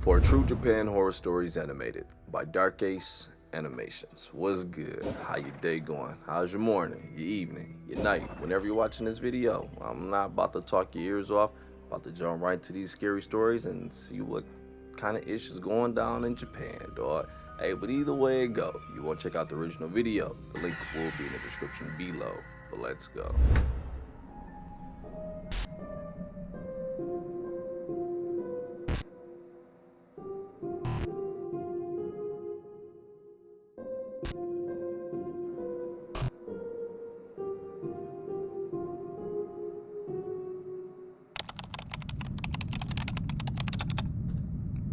For True Japan Horror Stories Animated by Dark Ace Animations. What's good? How your day going? How's your morning, your evening, your night? Whenever you're watching this video, I'm not about to talk your ears off, about to jump right to these scary stories and see what kind of ish is going down in Japan, dog. Hey, but either way it go, you want to check out the original video, the link will be in the description below. But let's go.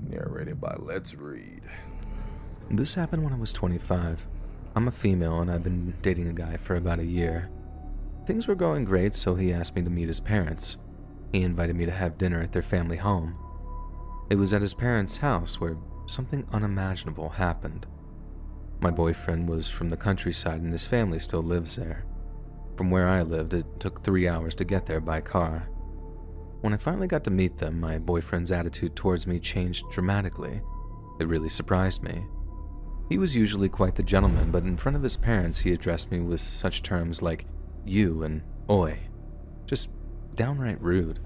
Narrated by Let's Read. This happened when I was 25. I'm a female and I've been dating a guy for about a year. Things were going great, so he asked me to meet his parents. He invited me to have dinner at their family home. It was at his parents' house where something unimaginable happened. My boyfriend was from the countryside and his family still lives there. From where I lived, it took 3 hours to get there by car. When I finally got to meet them, my boyfriend's attitude towards me changed dramatically. It really surprised me. He was usually quite the gentleman, but in front of his parents he addressed me with such terms like you and oi. Just downright rude.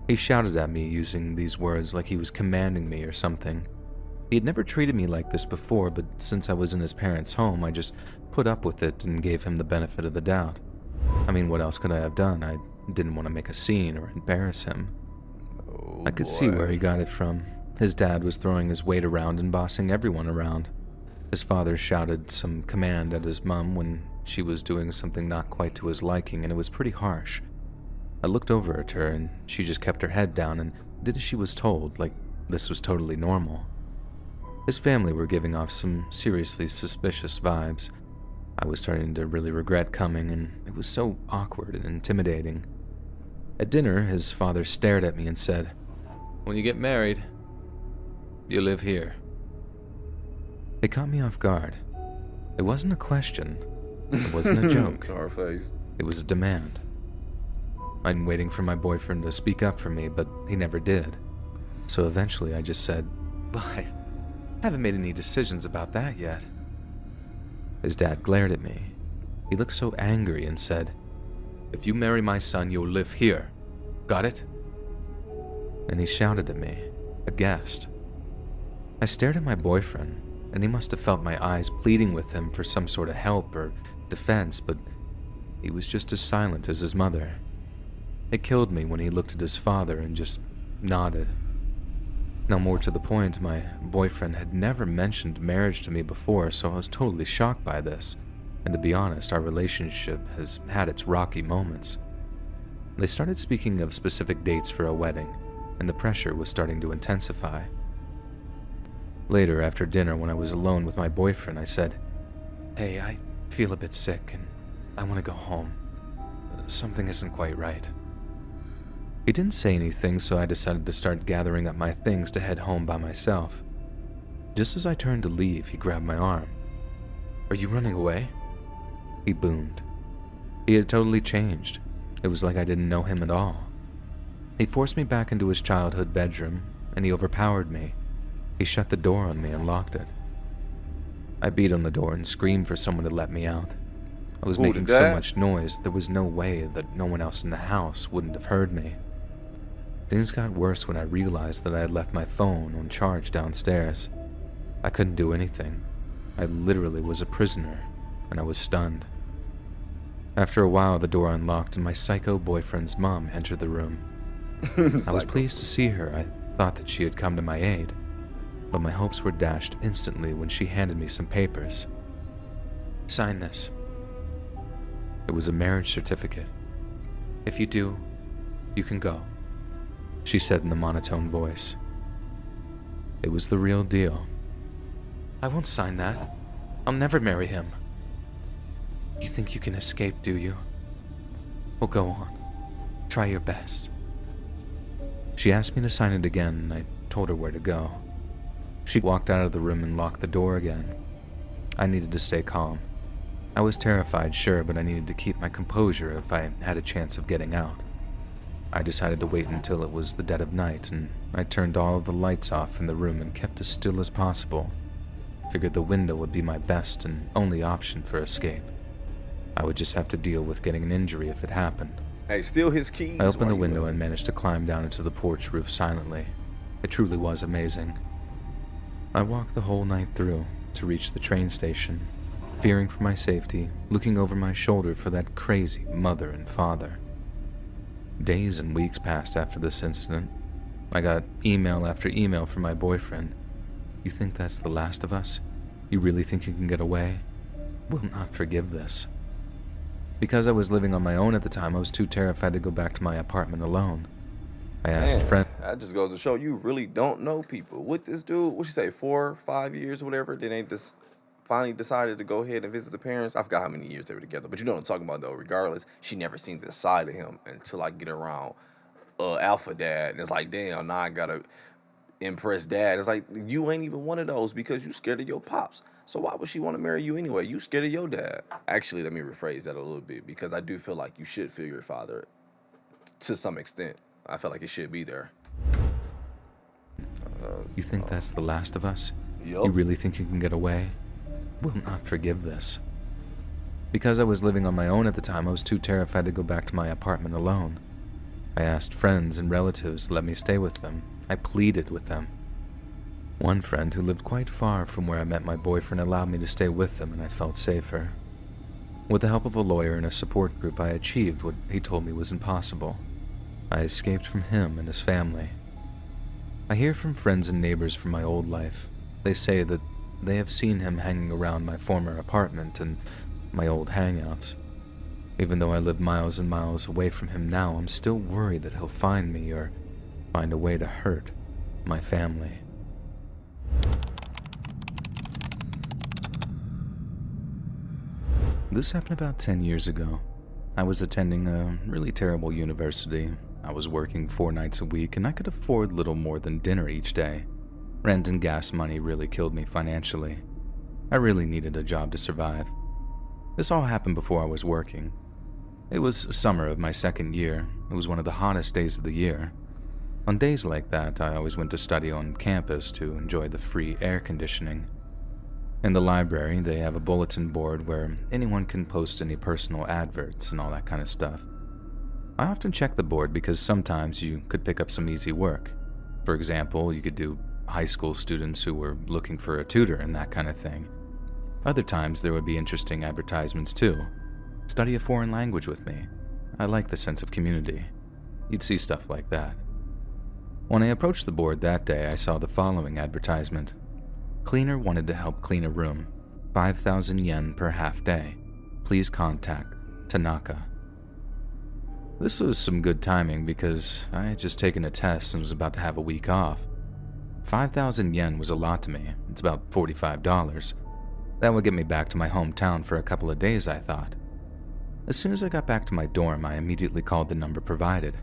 He shouted at me using these words like he was commanding me or something. He had never treated me like this before, but since I was in his parents' home, I just put up with it and gave him the benefit of the doubt. I mean, what else could I have done? I didn't want to make a scene or embarrass him. I could see where he got it from. His dad was throwing his weight around and bossing everyone around. His father shouted some command at his mom when she was doing something not quite to his liking, and it was pretty harsh. I looked over at her, and she just kept her head down and did as she was told, like this was totally normal. His family were giving off some seriously suspicious vibes. I was starting to really regret coming, and it was so awkward and intimidating. At dinner, his father stared at me and said, "When you get married, you live here." It caught me off guard. It wasn't a question. It wasn't a joke. Our face. It was a demand. I'm waiting for my boyfriend to speak up for me, but he never did. So eventually I just said, "Well, I haven't made any decisions about that yet." His dad glared at me. He looked so angry and said, "If you marry my son, you'll live here. Got it?" And he shouted at me, aghast. I stared at my boyfriend, and he must have felt my eyes pleading with him for some sort of help or defense, but he was just as silent as his mother. It killed me when he looked at his father and just nodded. Now, more to the point, my boyfriend had never mentioned marriage to me before, so I was totally shocked by this, and to be honest, our relationship has had its rocky moments. They started speaking of specific dates for a wedding, and the pressure was starting to intensify. Later, after dinner, when I was alone with my boyfriend, I said, "Hey, I feel a bit sick and I want to go home. Something isn't quite right." He didn't say anything, so I decided to start gathering up my things to head home by myself. Just as I turned to leave, he grabbed my arm. "Are you running away?" He boomed. He had totally changed. It was like I didn't know him at all. He forced me back into his childhood bedroom, and he overpowered me. He shut the door on me and locked it. I beat on the door and screamed for someone to let me out. I was making so much noise, there was no way that no one else in the house wouldn't have heard me. Things got worse when I realized that I had left my phone on charge downstairs. I couldn't do anything. I literally was a prisoner, and I was stunned. After a while, the door unlocked and my psycho boyfriend's mom entered the room. I was pleased to see her. I thought that she had come to my aid, but my hopes were dashed instantly when she handed me some papers. "Sign this." It was a marriage certificate. "If you do, you can go," she said in a monotone voice. It was the real deal. "I won't sign that. I'll never marry him." "You think you can escape, do you? Well, go on. Try your best." She asked me to sign it again, and I told her where to go. She walked out of the room and locked the door again. I needed to stay calm. I was terrified, sure, but I needed to keep my composure if I had a chance of getting out. I decided to wait until it was the dead of night, and I turned all of the lights off in the room and kept as still as possible. Figured the window would be my best and only option for escape. I would just have to deal with getting an injury if it happened. Hey, steal his keys. I opened the window and managed to climb down into the porch roof silently. It truly was amazing. I walked the whole night through to reach the train station, fearing for my safety, looking over my shoulder for that crazy mother and father. Days and weeks passed after this incident. I got email after email from my boyfriend. You think that's the last of us? You really think you can get away? Will not forgive this. Because I was living on my own at the time, I was too terrified to go back to my apartment alone. I asked friends. That just goes to show you really don't know people. With this dude, what she say, 4 or 5 years or whatever, then they just finally decided to go ahead and visit the parents. I forgot how many years they were together, but you know what I'm talking about though. Regardless, she never seen this side of him until I get around Alpha Dad, and it's like, damn, now I gotta impress Dad. It's like, you ain't even one of those because you scared of your pops. So why would she want to marry you anyway? You scared of your dad. Actually, let me rephrase that a little bit, because I do feel like you should feel your father to some extent. I feel like it should be there. You think that's the last of us? Yup. You really think you can get away? Will not forgive this. Because I was living on my own at the time, I was too terrified to go back to my apartment alone. I asked friends and relatives to let me stay with them. I pleaded with them. One friend who lived quite far from where I met my boyfriend allowed me to stay with them, and I felt safer. With the help of a lawyer and a support group, I achieved what he told me was impossible. I escaped from him and his family. I hear from friends and neighbors from my old life. They say that they have seen him hanging around my former apartment and my old hangouts. Even though I live miles and miles away from him now, I'm still worried that he'll find me or find a way to hurt my family. This happened about 10 years ago. I was attending a really terrible university. I was working 4 nights a week, and I could afford little more than dinner each day. Rent and gas money really killed me financially. I really needed a job to survive. This all happened before I was working. It was summer of my second year. It was one of the hottest days of the year. On days like that, I always went to study on campus to enjoy the free air conditioning. In the library, they have a bulletin board where anyone can post any personal adverts and all that kind of stuff. I often check the board because sometimes you could pick up some easy work. For example, you could do high school students who were looking for a tutor and that kind of thing. Other times there would be interesting advertisements too. Study a foreign language with me. I like the sense of community. You'd see stuff like that. When I approached the board that day, I saw the following advertisement. Cleaner wanted to help clean a room. 5,000 yen per half day. Please contact Tanaka. This was some good timing because I had just taken a test and was about to have a week off. 5,000 yen was a lot to me. It's about $45. That would get me back to my hometown for a couple of days, I thought. As soon as I got back to my dorm, I immediately called the number provided.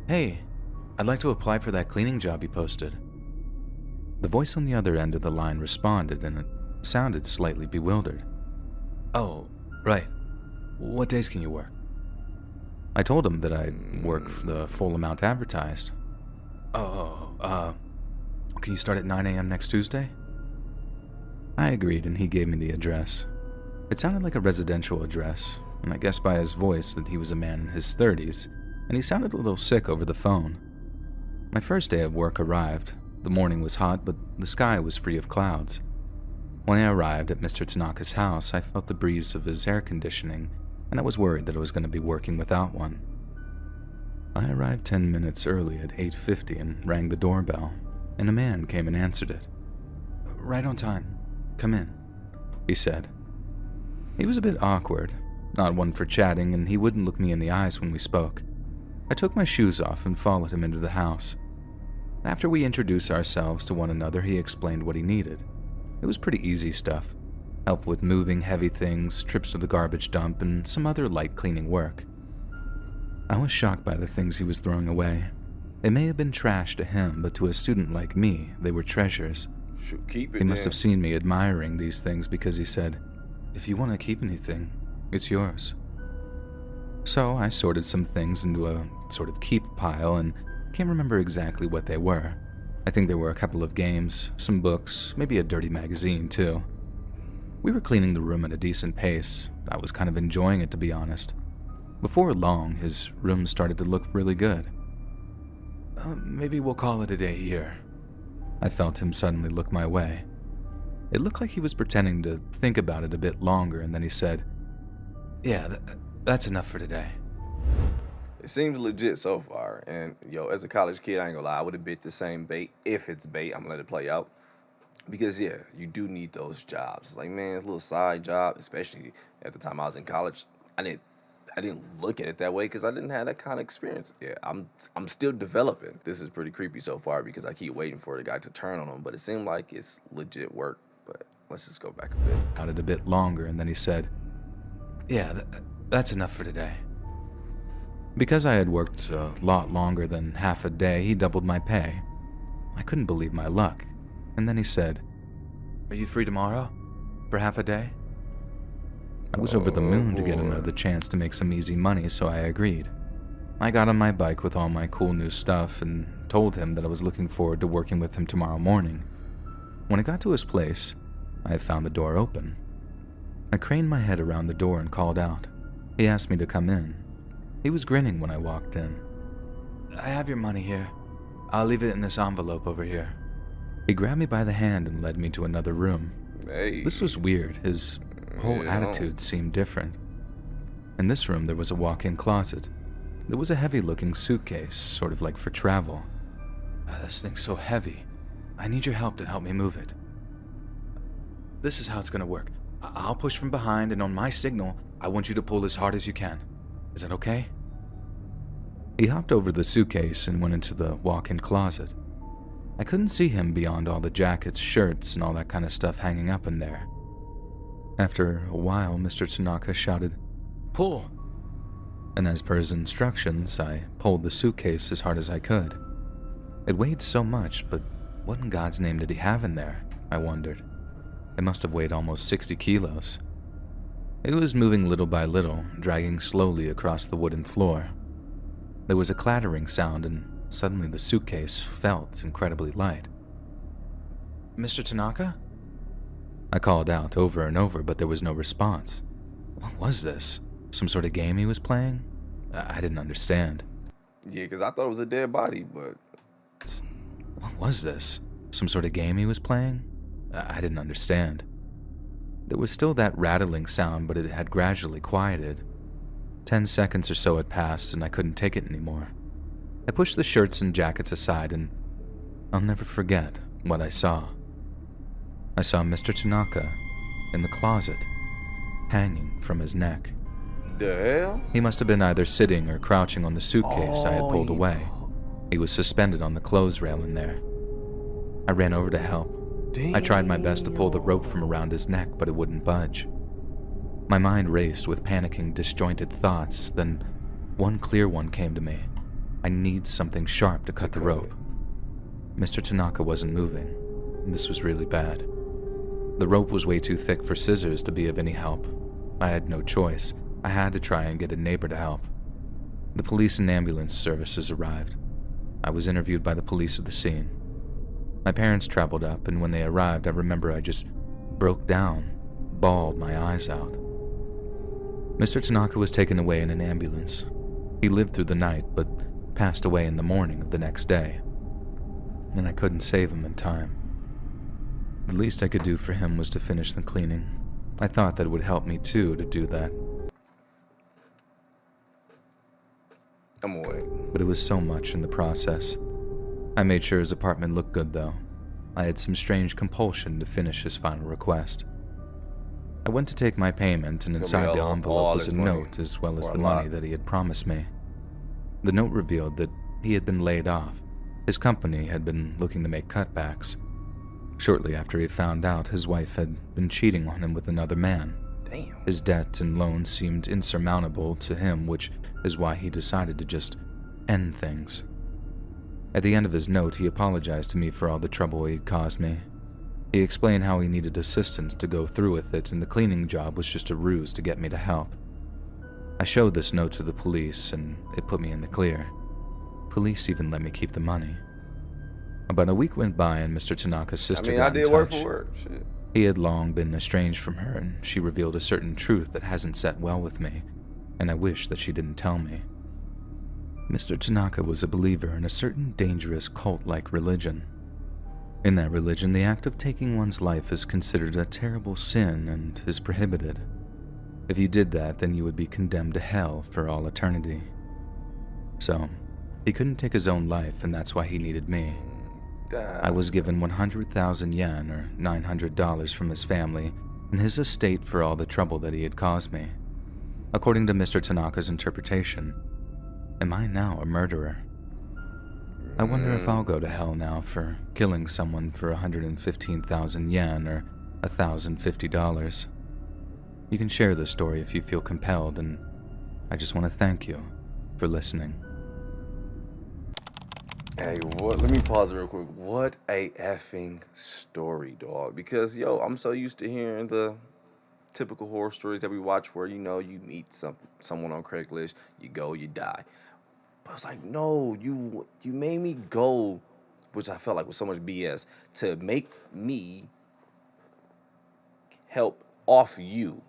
Hey, I'd like to apply for that cleaning job you posted. The voice on the other end of the line responded, and it sounded slightly bewildered. Oh, right. What days can you work? I told him that I'd work for the full amount advertised. Can you start at 9 a.m. next Tuesday? I agreed, and he gave me the address. It sounded like a residential address, and I guessed by his voice that he was a man in his 30s, and he sounded a little sick over the phone. My first day of work arrived. The morning was hot, but the sky was free of clouds. When I arrived at Mr. Tanaka's house, I felt the breeze of his air conditioning, and I was worried that I was going to be working without one. I arrived 10 minutes early at 8:50 and rang the doorbell, and a man came and answered it. Right on time. Come in, he said. He was a bit awkward, not one for chatting, and he wouldn't look me in the eyes when we spoke. I took my shoes off and followed him into the house. After we introduced ourselves to one another, he explained what he needed. It was pretty easy stuff. Help with moving heavy things, trips to the garbage dump, and some other light cleaning work. I was shocked by the things he was throwing away. They may have been trash to him, but to a student like me, they were treasures. Should keep it. He must have seen me admiring these things because he said, "If you want to keep anything, it's yours." So I sorted some things into a sort of keep pile and can't remember exactly what they were. I think there were a couple of games, some books, maybe a dirty magazine too. We were cleaning the room at a decent pace. I was kind of enjoying it, to be honest. Before long, his room started to look really good. Maybe we'll call it a day here. I felt him suddenly look my way. It looked like he was pretending to think about it a bit longer, and then he said, "Yeah, that's enough for today." It seems legit so far. And, as a college kid, I ain't gonna lie, I would have bit the same bait. If it's bait, I'm gonna let it play out. Because, yeah, you do need those jobs. Like, man, it's a little side job, especially at the time I was in college. I didn't look at it that way because I didn't have that kind of experience. Yeah, I'm still developing. This is pretty creepy so far because I keep waiting for the guy to turn on him, but it seemed like it's legit work. But let's just go back a bit. About it a bit longer, and then he said, "Yeah, that's enough for today." Because I had worked a lot longer than half a day, he doubled my pay. I couldn't believe my luck. And then he said, "Are you free tomorrow? For half a day?" I was over the moon to get another chance to make some easy money, so I agreed. I got on my bike with all my cool new stuff and told him that I was looking forward to working with him tomorrow morning. When I got to his place, I found the door open. I craned my head around the door and called out. He asked me to come in. He was grinning when I walked in. "I have your money here. I'll leave it in this envelope over here." He grabbed me by the hand and led me to another room. Hey. This was weird. His whole attitude seemed different. In this room, there was a walk-in closet. There was a heavy-looking suitcase, sort of like for travel. This thing's so heavy. I need your help to help me move it. This is how it's gonna work. I'll push from behind, and on my signal, I want you to pull as hard as you can. Is that okay? He hopped over the suitcase and went into the walk-in closet. I couldn't see him beyond all the jackets, shirts, and all that kind of stuff hanging up in there. After a while, Mr. Tanaka shouted, "Pull!" And as per his instructions, I pulled the suitcase as hard as I could. It weighed so much, but what in God's name did he have in there? I wondered. It must have weighed almost 60 kilos. It was moving little by little, dragging slowly across the wooden floor. There was a clattering sound, and suddenly the suitcase felt incredibly light. "Mr. Tanaka?" I called out over and over, but there was no response. What was this? Some sort of game he was playing? I didn't understand. Yeah, because I thought it was a dead body, but... What was this? Some sort of game he was playing? I didn't understand. There was still that rattling sound, but it had gradually quieted. 10 seconds or so had passed, and I couldn't take it anymore. I pushed the shirts and jackets aside, and I'll never forget what I saw. I saw Mr. Tanaka in the closet, hanging from his neck. The hell? He must have been either sitting or crouching on the suitcase I had pulled away. He was suspended on the clothes rail in there. I ran over to help. I tried my best to pull the rope from around his neck, but it wouldn't budge. My mind raced with panicking, disjointed thoughts, then one clear one came to me. I need something sharp to cut the rope. Mr. Tanaka wasn't moving. This was really bad. The rope was way too thick for scissors to be of any help. I had no choice. I had to try and get a neighbor to help. The police and ambulance services arrived. I was interviewed by the police at the scene. My parents traveled up, and when they arrived, I remember I just broke down, bawled my eyes out. Mr. Tanaka was taken away in an ambulance. He lived through the night, but passed away in the morning of the next day. And I couldn't save him in time. The least I could do for him was to finish the cleaning. I thought that it would help me too to do that. I'm away. But it was so much in the process. I made sure his apartment looked good, though. I had some strange compulsion to finish his final request. I went to take my payment, and inside the envelope was a note as well as the money that he had promised me. The note revealed that he had been laid off. His company had been looking to make cutbacks. Shortly after he found out, his wife had been cheating on him with another man. Damn. His debt and loans seemed insurmountable to him, which is why he decided to just end things. At the end of his note, he apologized to me for all the trouble he'd caused me. He explained how he needed assistance to go through with it, and the cleaning job was just a ruse to get me to help. I showed this note to the police, and it put me in the clear. Police even let me keep the money. About a week went by, and Mr. Tanaka's sister got in touch. I did word for word. Shit. He had long been estranged from her, and she revealed a certain truth that hasn't set well with me, and I wish that she didn't tell me. Mr. Tanaka was a believer in a certain dangerous cult-like religion. In that religion, the act of taking one's life is considered a terrible sin and is prohibited. If you did that, then you would be condemned to hell for all eternity. So, he couldn't take his own life, and that's why he needed me. I was given 100,000 yen, or $900 from his family, and his estate for all the trouble that he had caused me. According to Mr. Tanaka's interpretation, am I now a murderer? I wonder if I'll go to hell now for killing someone for 115,000 yen, or $1,050. You can share this story if you feel compelled, and I just want to thank you for listening. Hey, what? Let me pause real quick. What a effing story, dog. Because, I'm so used to hearing the typical horror stories that we watch where, you meet someone on Craigslist, you go, you die. But I was like, no, you made me go, which I felt like was so much BS, to make me help off you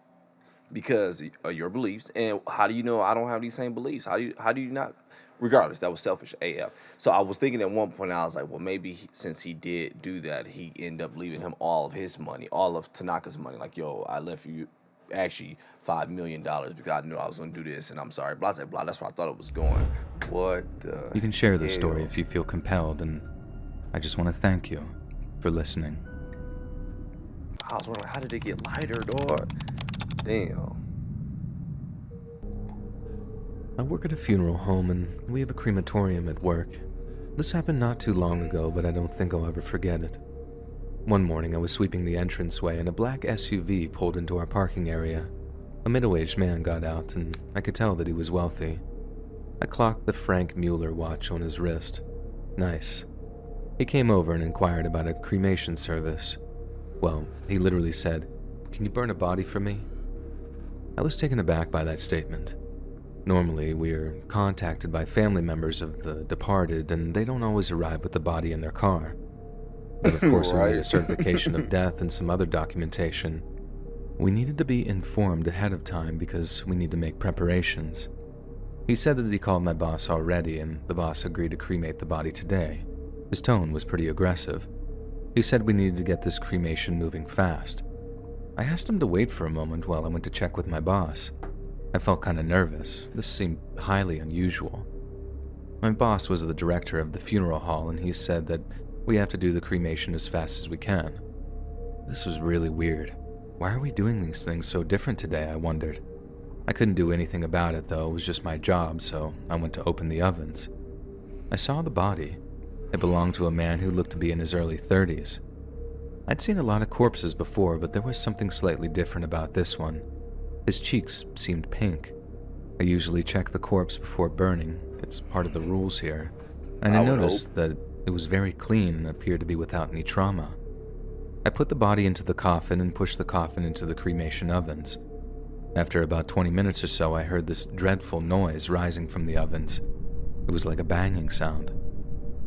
because of your beliefs. And how do you know I don't have these same beliefs? How do you not? Regardless, that was selfish AF. So I was thinking at one point, I was like, well, maybe since he did do that, he ended up leaving him all of his money, all of Tanaka's money. Like, I left you actually $5 million because I knew I was going to do this, and I'm sorry, blah, blah, blah. That's where I thought it was going. What the You can share this hell? story if you feel compelled, and I just want to thank you for listening. I was wondering, how did it get lighter, dog? Damn. I work at a funeral home, and we have a crematorium at work. This happened not too long ago, but I don't think I'll ever forget it. One morning, I was sweeping the entranceway, and a black SUV pulled into our parking area. A middle-aged man got out, and I could tell that he was wealthy. I clocked the Frank Mueller watch on his wrist. Nice. He came over and inquired about a cremation service. Well, he literally said, "Can you burn a body for me?" I was taken aback by that statement. Normally, we are contacted by family members of the departed, and they don't always arrive with the body in their car. But of course, we need a certification of death and some other documentation. We needed to be informed ahead of time because we need to make preparations. He said that he called my boss already, and the boss agreed to cremate the body today. His tone was pretty aggressive. He said we needed to get this cremation moving fast. I asked him to wait for a moment while I went to check with my boss. I felt kind of nervous. This seemed highly unusual. My boss was the director of the funeral hall, and he said that we have to do the cremation as fast as we can. This was really weird. Why are we doing these things so different today, I wondered. I couldn't do anything about it, though. It was just my job, so I went to open the ovens. I saw the body. It belonged to a man who looked to be in his early 30s. I'd seen a lot of corpses before, but there was something slightly different about this one. His cheeks seemed pink. I usually check the corpse before burning. It's part of the rules here. And I noticed that it was very clean and appeared to be without any trauma. I put the body into the coffin and pushed the coffin into the cremation ovens. After about 20 minutes or so, I heard this dreadful noise rising from the ovens. It was like a banging sound.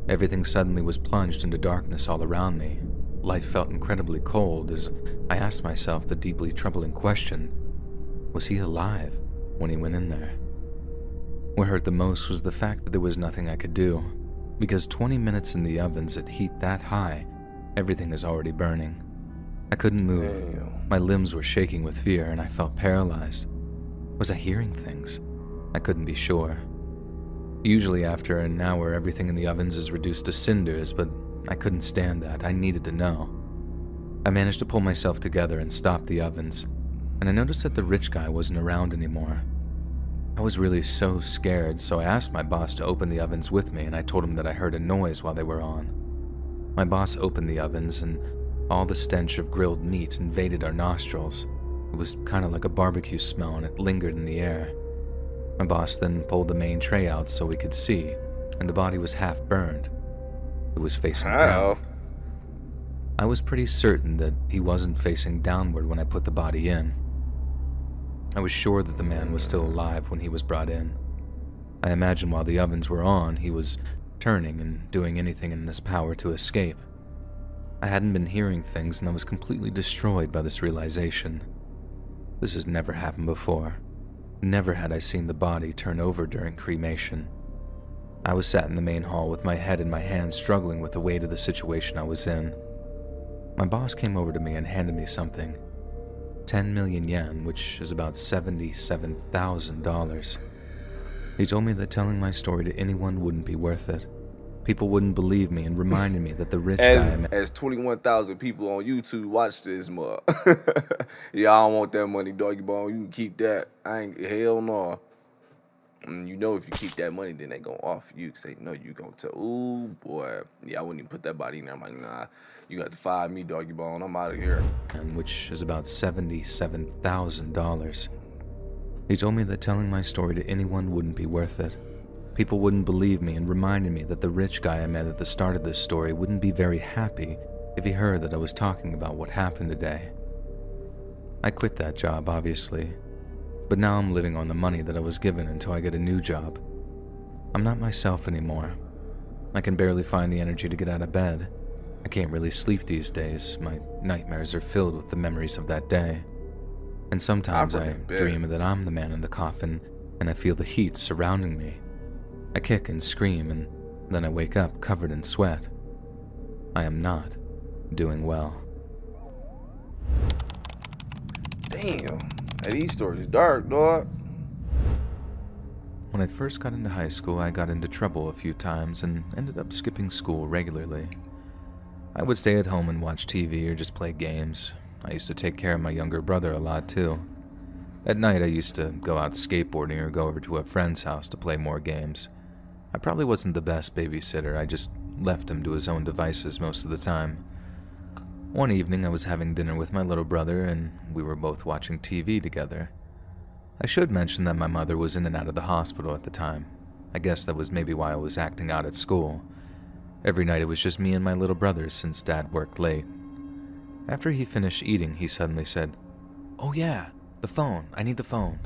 Everything suddenly was plunged into darkness all around me. Life felt incredibly cold as I asked myself the deeply troubling question, was he alive when he went in there? What hurt the most was the fact that there was nothing I could do, because 20 minutes in the ovens at heat that high, everything is already burning. I couldn't move. Damn. My limbs were shaking with fear and I felt paralyzed. Was I hearing things? I couldn't be sure. Usually after an hour, everything in the ovens is reduced to cinders, but I couldn't stand that. I needed to know. I managed to pull myself together and stop the ovens, and I noticed that the rich guy wasn't around anymore. I was really so scared, so I asked my boss to open the ovens with me, and I told him that I heard a noise while they were on. My boss opened the ovens, and all the stench of grilled meat invaded our nostrils. It was kind of like a barbecue smell, and it lingered in the air. My boss then pulled the main tray out so we could see, and the body was half burned. It was facing down. I was pretty certain that he wasn't facing downward when I put the body in. I was sure that the man was still alive when he was brought in. I imagine while the ovens were on, he was turning and doing anything in his power to escape. I hadn't been hearing things, and I was completely destroyed by this realization. This has never happened before. Never had I seen the body turn over during cremation. I was sat in the main hall with my head in my hands, struggling with the weight of the situation I was in. My boss came over to me and handed me something. 10 million yen, which is about $77,000. He told me that telling my story to anyone wouldn't be worth it. People wouldn't believe me, and reminded me that the rich guy... As 21,000 people on YouTube watch this mug. Yeah, I don't want that money, doggy bone. You can keep that. I ain't, hell no. And you know if you keep that money, then they gonna offer you. Say, no, you gonna tell, ooh, boy. Yeah, I wouldn't even put that body in there. I'm like, nah, you got to fire me, doggy bone. I'm out of here. And which is about $77,000. He told me that telling my story to anyone wouldn't be worth it. People wouldn't believe me, and reminded me that the rich guy I met at the start of this story wouldn't be very happy if he heard that I was talking about what happened today. I quit that job, obviously, but now I'm living on the money that I was given until I get a new job. I'm not myself anymore. I can barely find the energy to get out of bed. I can't really sleep these days. My nightmares are filled with the memories of that day. And sometimes I dream that I'm the man in the coffin, and I feel the heat surrounding me. I kick and scream, and then I wake up covered in sweat. I am not doing well. Damn. Hey, these stories dark, dog. When I first got into high school, I got into trouble a few times and ended up skipping school regularly. I would stay at home and watch TV or just play games. I used to take care of my younger brother a lot, too. At night, I used to go out skateboarding or go over to a friend's house to play more games. I probably wasn't the best babysitter. I just left him to his own devices most of the time. One evening, I was having dinner with my little brother, and we were both watching TV together. I should mention that my mother was in and out of the hospital at the time. I guess that was maybe why I was acting out at school. Every night it was just me and my little brother since Dad worked late. After he finished eating, he suddenly said, "Oh yeah, the phone. I need the phone."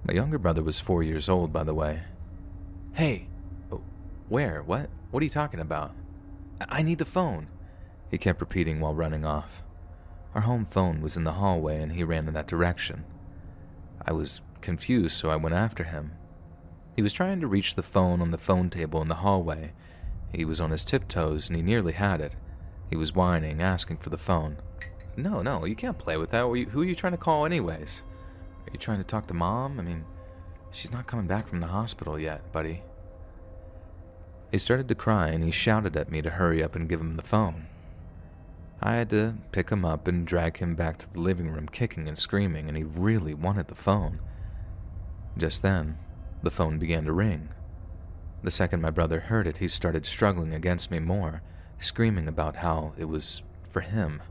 My younger brother was 4 years old, by the way. "Hey, where? What? What are you talking about? I need the phone," he kept repeating while running off. Our home phone was in the hallway, and he ran in that direction. I was confused, so I went after him. He was trying to reach the phone on the phone table in the hallway. He was on his tiptoes, and he nearly had it. He was whining, asking for the phone. No, you can't play with that. Who are you trying to call anyways? Are you trying to talk to Mom? I mean, she's not coming back from the hospital yet, buddy. He started to cry, and he shouted at me to hurry up and give him the phone. I had to pick him up and drag him back to the living room, kicking and screaming, and he really wanted the phone. Just then, the phone began to ring. The second my brother heard it, he started struggling against me more, screaming about how it was for him.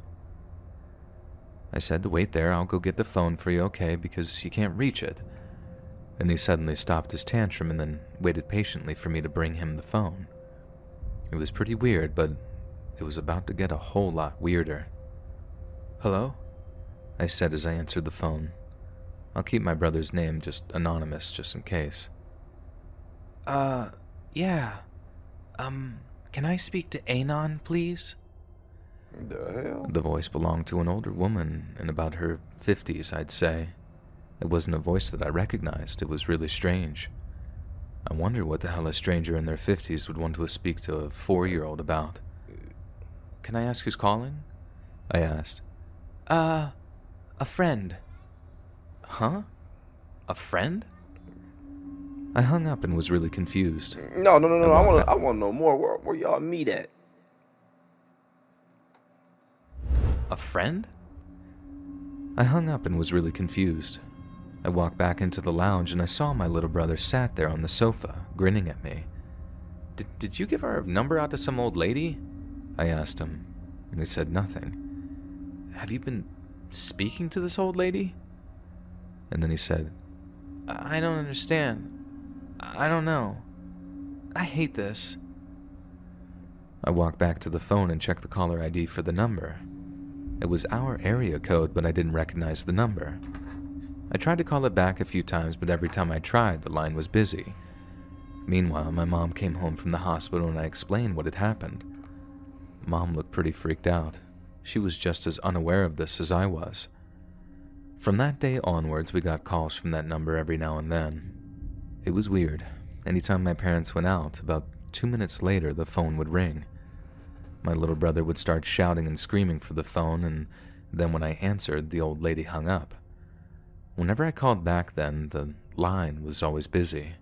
I said to wait there, I'll go get the phone for you, okay, because you can't reach it. And he suddenly stopped his tantrum and then waited patiently for me to bring him the phone. It was pretty weird, but it was about to get a whole lot weirder. "Hello?" I said as I answered the phone. I'll keep my brother's name just anonymous, just in case. Yeah. Can I speak to Anon, please?" The hell? The voice belonged to an older woman in about her 50s, I'd say. It wasn't a voice that I recognized. It was really strange. I wonder what the hell a stranger in their 50s would want to speak to a 4-year-old about. "Can I ask who's calling?" I asked. A friend." "Huh? A friend?" I hung up and was really confused. No. I want to know more. Where y'all meet at? A friend? I hung up and was really confused. I walked back into the lounge and I saw my little brother sat there on the sofa, grinning at me. Did you give our number out to some old lady?" I asked him, and he said nothing. "Have you been speaking to this old lady?" And then he said, I don't understand. I don't know. I hate this." I walked back to the phone and checked the caller ID for the number. It was our area code, but I didn't recognize the number. I tried to call it back a few times, but every time I tried, the line was busy. Meanwhile, my mom came home from the hospital and I explained what had happened. Mom looked pretty freaked out. She was just as unaware of this as I was. From that day onwards, we got calls from that number every now and then. It was weird. Anytime my parents went out, about 2 minutes later, the phone would ring. My little brother would start shouting and screaming for the phone, and then when I answered, the old lady hung up. Whenever I called back then, the line was always busy.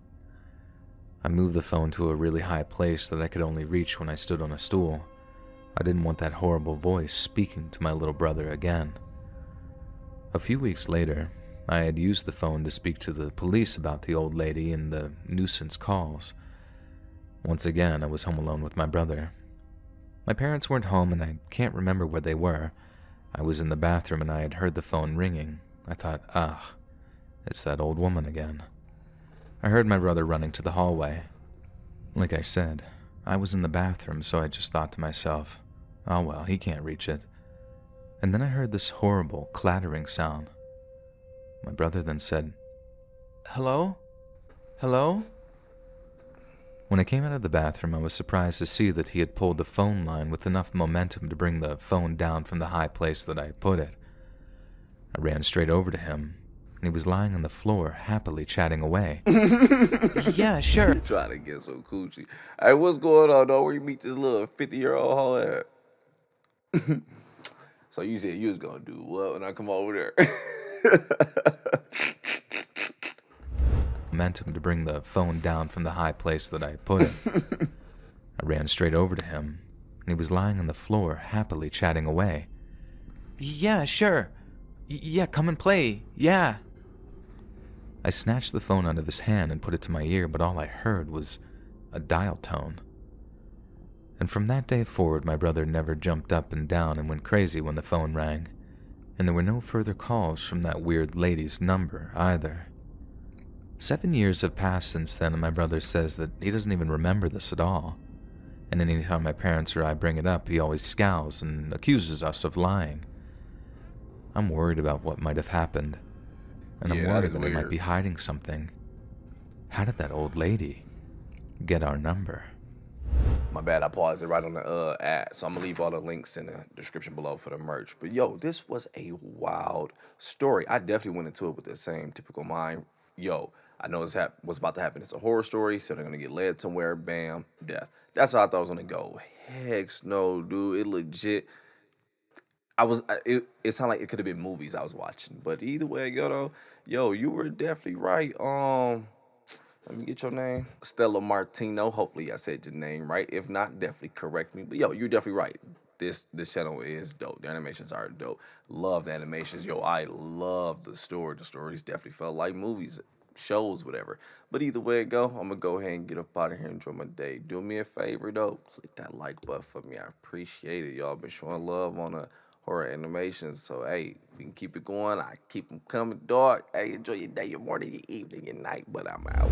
I moved the phone to a really high place that I could only reach when I stood on a stool. I didn't want that horrible voice speaking to my little brother again. A few weeks later, I had used the phone to speak to the police about the old lady and the nuisance calls. Once again, I was home alone with my brother. My parents weren't home and I can't remember where they were. I was in the bathroom and I had heard the phone ringing. I thought, it's that old woman again. I heard my brother running to the hallway. Like I said, I was in the bathroom, so I just thought to myself, oh well, he can't reach it. And then I heard this horrible clattering sound. My brother then said, "Hello? Hello?" When I came out of the bathroom, I was surprised to see that he had pulled the phone line with enough momentum to bring the phone down from the high place that I had put it. I ran straight over to him, and he was lying on the floor, happily chatting away. "Yeah, sure." You trying to get some coochie. Hey, what's going on, though? Where you meet this little 50-year-old hoe at? So you said you was gonna do what when I come over there? Momentum to bring the phone down from the high place that I had put it. I ran straight over to him, and he was lying on the floor, happily chatting away. "Yeah, sure. Yeah, come and play. Yeah." I snatched the phone out of his hand and put it to my ear, but all I heard was a dial tone. And from that day forward, my brother never jumped up and down and went crazy when the phone rang, and there were no further calls from that weird lady's number either. 7 years have passed since then, and my brother says that he doesn't even remember this at all. And anytime my parents or I bring it up, he always scowls and accuses us of lying. I'm worried about what might have happened, and I'm worried that I might be hiding something. How did that old lady get our number? My bad, I paused it right on the ad, so I'm gonna leave all the links in the description below for the merch. But yo, this was a wild story. I definitely went into it with the same typical mind. Yo, I know what's about to happen. It's a horror story, so they're gonna get led somewhere, bam, death. That's how I thought it was gonna go. Heck no, dude, it legit. It sounded like it could have been movies I was watching, but either way, yo, you were definitely right. Let me get your name. Stella Martino. Hopefully I said your name right. If not, definitely correct me. But yo, you're definitely right. This channel is dope. The animations are dope. Love the animations. Yo, I love the story. The stories definitely felt like movies, shows, whatever. But either way it go, I'm gonna go ahead and get up out of here and enjoy my day. Do me a favor though. Click that like button for me. I appreciate it. Y'all been showing love on the horror animations. So hey, we can keep it going. I keep them coming, dog. Hey, enjoy your day, your morning, your evening, your night. But I'm out.